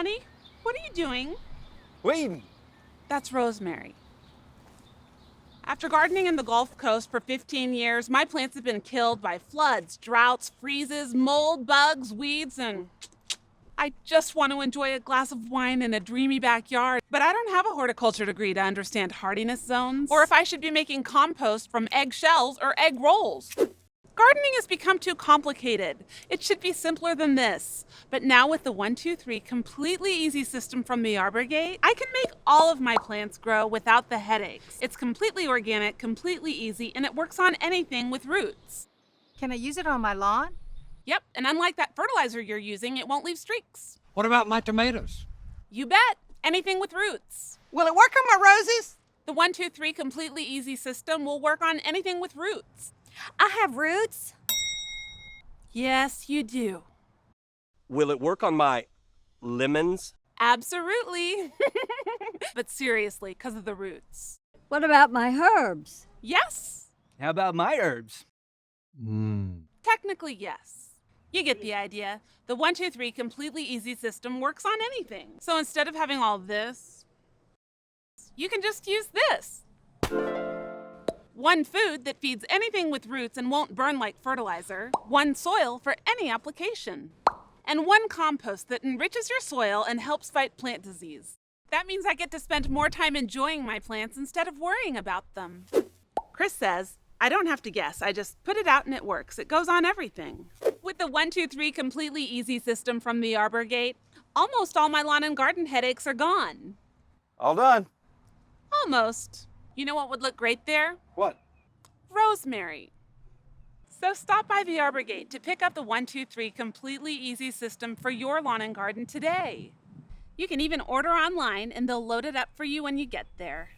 Honey, what are you doing? Waiting. That's Rosemary. After gardening in the Gulf Coast for 15 years, my plants have been killed by floods, droughts, freezes, mold, bugs, weeds, and I just want to enjoy a glass of wine in a dreamy backyard. But I don't have a horticulture degree to understand hardiness zones, or if I should be making compost from egg shells or egg rolls. Gardening has become too complicated. It should be simpler than this. But now with the 1-2-3 completely easy system from the Arbor Gate, I can make all of my plants grow without the headaches. It's completely organic, completely easy, and it works on anything with roots. Can I use it on my lawn? Yep, and unlike that fertilizer you're using, it won't leave streaks. What about my tomatoes? You bet. Anything with roots. Will it work on my roses? The 1-2-3 completely easy system will work on anything with roots. I have roots. Yes, you do. Will it work on my lemons? Absolutely. But seriously, because of the roots. What about my herbs? Yes. How about my herbs? Technically, yes. You get the idea. The 1-2-3 completely easy system works on anything. So instead of having all this, you can just use this. One food that feeds anything with roots and won't burn like fertilizer. One soil for any application. And one compost that enriches your soil and helps fight plant disease. That means I get to spend more time enjoying my plants instead of worrying about them. Chris says, I don't have to guess. I just put it out and it works. It goes on everything. With the 1-2-3 completely easy system from the Arbor Gate, almost all my lawn and garden headaches are gone. All done. Almost. You know what would look great there? What? Rosemary. So stop by the Arbor Gate to pick up the 1-2-3 completely easy system for your lawn and garden today. You can even order online and they'll load it up for you when you get there.